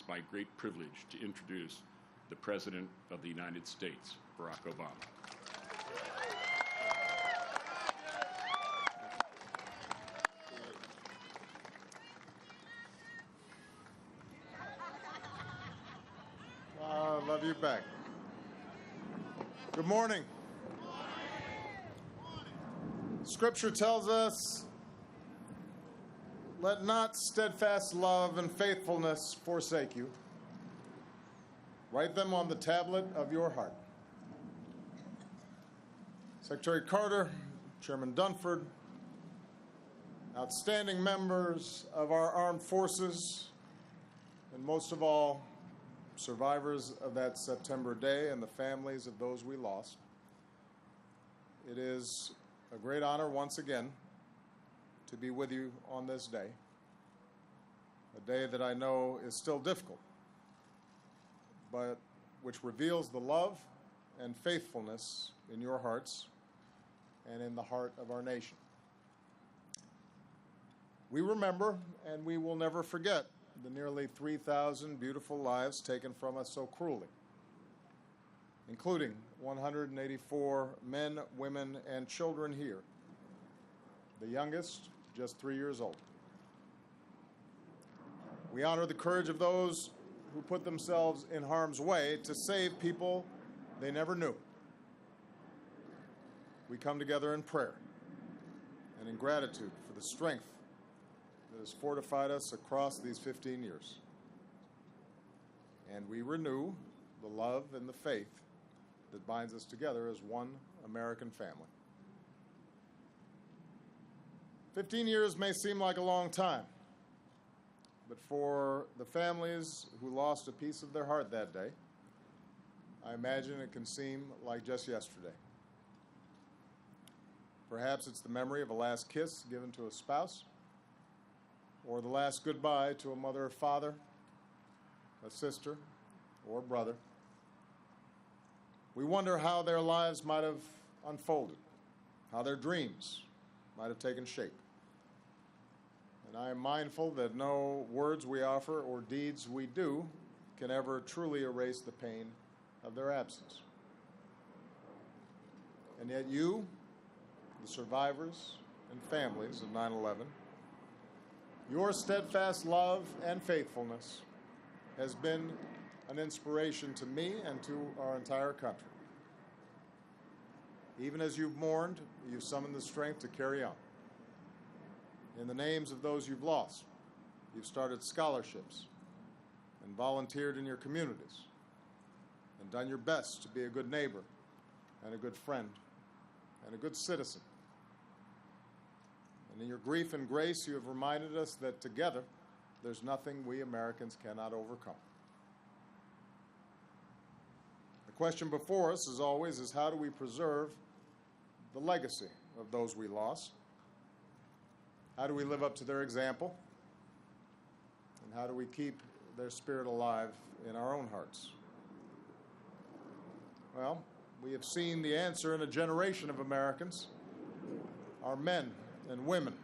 it's my great privilege to introduce the President of the United States, Barack Obama. I love you back. Good morning. Scripture tells us, let not steadfast love and faithfulness forsake you. Write them on the tablet of your heart. Secretary Carter, Chairman Dunford, outstanding members of our armed forces, and most of all, survivors of that September day and the families of those we lost. It is a great honor once again to be with you on this day, a day that I know is still difficult, but which reveals the love and faithfulness in your hearts and in the heart of our nation. We remember and we will never forget the nearly 3,000 beautiful lives taken from us so cruelly, including 184 men, women, and children here, the youngest just 3 years old. We honor the courage of those who put themselves in harm's way to save people they never knew. We come together in prayer and in gratitude for the strength that has fortified us across these 15 years. And we renew the love and the faith that binds us together as one American family. 15 years may seem like a long time, but for the families who lost a piece of their heart that day, I imagine it can seem like just yesterday. Perhaps it's the memory of a last kiss given to a spouse, or the last goodbye to a mother or father, a sister or brother. We wonder how their lives might have unfolded, how their dreams might have taken shape. And I am mindful that no words we offer or deeds we do can ever truly erase the pain of their absence. And yet you, the survivors and families of 9/11, your steadfast love and faithfulness has been an inspiration to me and to our entire country. Even as you've mourned, you've summoned the strength to carry on. In the names of those you've lost, you've started scholarships and volunteered in your communities and done your best to be a good neighbor and a good friend and a good citizen. And in your grief and grace, you have reminded us that together, there's nothing we Americans cannot overcome. The question before us, as always, is how do we preserve the legacy of those we lost? How do we live up to their example? And how do we keep their spirit alive in our own hearts? Well, we have seen the answer in a generation of Americans, our men and women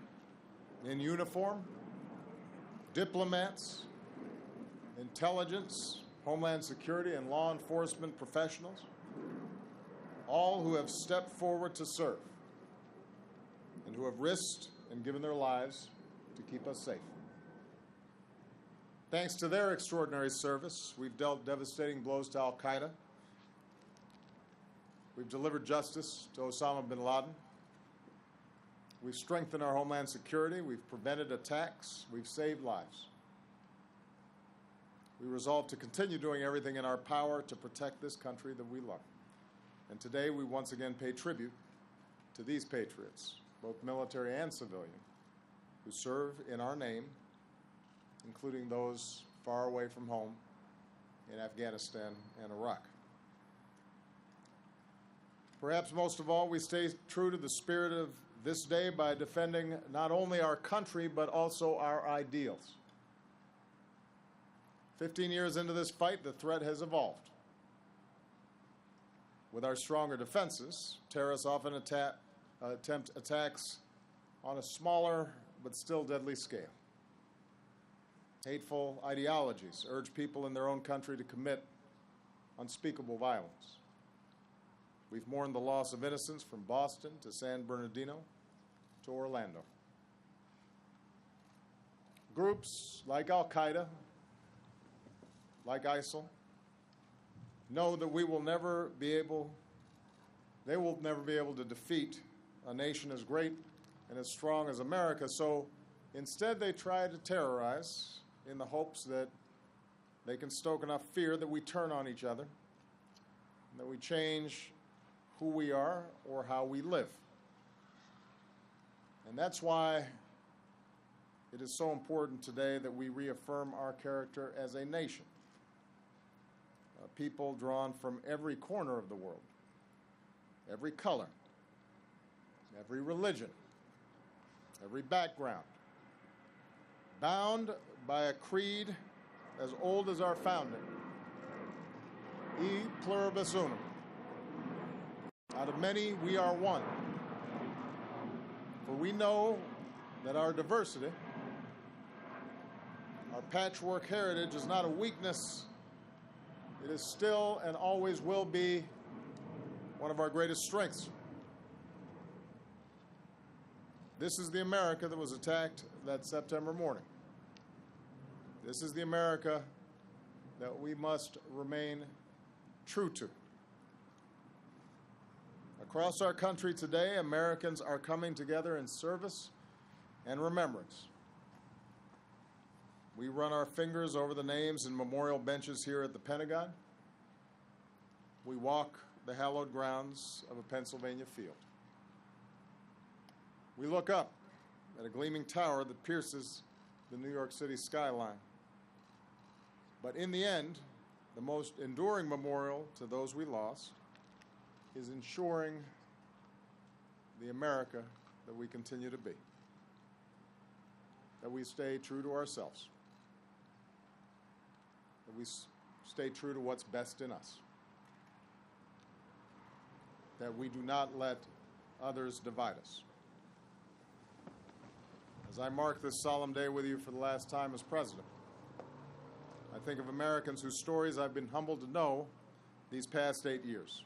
in uniform, diplomats, intelligence, Homeland Security, and law enforcement professionals, all who have stepped forward to serve and who have risked and given their lives to keep us safe. Thanks to their extraordinary service, we've dealt devastating blows to al-Qaeda. We've delivered justice to Osama bin Laden. We've strengthened our Homeland Security. We've prevented attacks. We've saved lives. We resolve to continue doing everything in our power to protect this country that we love. And today we once again pay tribute to these patriots, both military and civilian, who serve in our name, including those far away from home in Afghanistan and Iraq. Perhaps most of all, we stay true to the spirit of this day by defending not only our country, but also our ideals. 15 years into this fight, the threat has evolved. With our stronger defenses, terrorists often attempt attacks on a smaller but still deadly scale. hateful ideologies urge people in their own country to commit unspeakable violence. We've mourned the loss of innocents from Boston to San Bernardino to Orlando. Groups like Al-Qaeda, like ISIL, know that they will never be able to defeat a nation as great and as strong as America. So instead they try to terrorize in the hopes that they can stoke enough fear that we turn on each other, and that we change who we are or how we live. And that's why it is so important today that we reaffirm our character as a nation. People drawn from every corner of the world, every color, every religion, every background, bound by a creed as old as our founding, e pluribus unum. Out of many, we are one. For we know that our diversity, our patchwork heritage, is not a weakness. It is still and always will be one of our greatest strengths. This is the America that was attacked that September morning. This is the America that we must remain true to. Across our country today, Americans are coming together in service and remembrance. We run our fingers over the names and memorial benches here at the Pentagon. We walk the hallowed grounds of a Pennsylvania field. We look up at a gleaming tower that pierces the New York City skyline. But in the end, the most enduring memorial to those we lost is ensuring the America that we continue to be, that we stay true to ourselves, that we stay true to what's best in us, that we do not let others divide us. As I mark this solemn day with you for the last time as president, I think of Americans whose stories I've been humbled to know these past 8 years.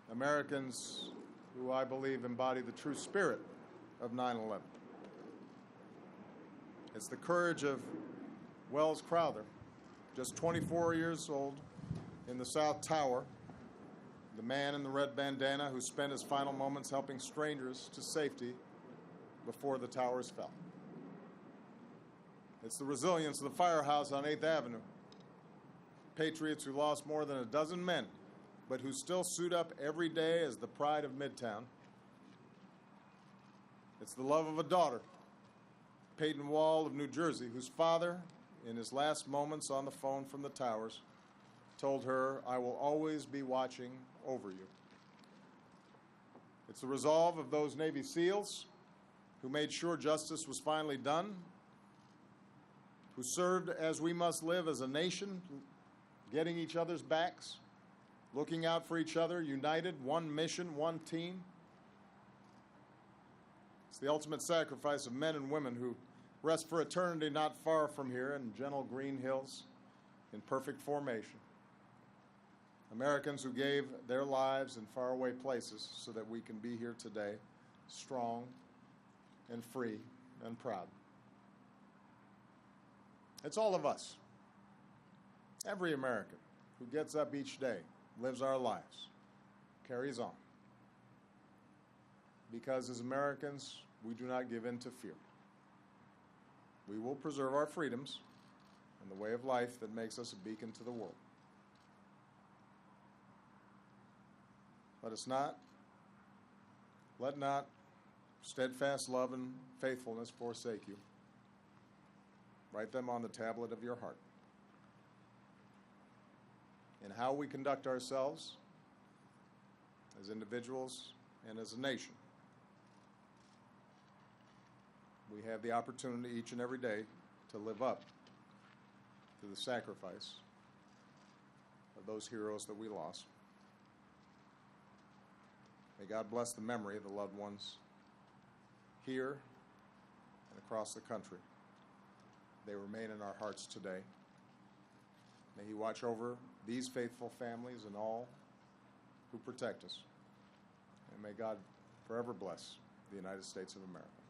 Americans who I believe embody the true spirit of 9/11. It's the courage of Wells Crowther, just 24 years old, in the South Tower, the man in the red bandana who spent his final moments helping strangers to safety before the towers fell. It's the resilience of the firehouse on 8th Avenue, patriots who lost more than a dozen men, but who still suit up every day as the pride of Midtown. It's the love of a daughter, Peyton Wall of New Jersey, whose father, in his last moments on the phone from the towers, told her, "I will always be watching over you." It's the resolve of those Navy SEALs who made sure justice was finally done, who served as we must live as a nation, getting each other's backs, looking out for each other, united, one mission, one team. It's the ultimate sacrifice of men and women who rest for eternity not far from here in gentle green hills in perfect formation. Americans who gave their lives in faraway places so that we can be here today, strong and free and proud. It's all of us, every American who gets up each day, lives our lives, carries on. Because as Americans, we do not give in to fear. We will preserve our freedoms and the way of life that makes us a beacon to the world. Let not steadfast love and faithfulness forsake you. Write them on the tablet of your heart. In how we conduct ourselves as individuals and as a nation, we have the opportunity each and every day to live up to the sacrifice of those heroes that we lost. May God bless the memory of the loved ones here and across the country. they remain in our hearts today. May He watch over these faithful families and all who protect us. And may God forever bless the United States of America.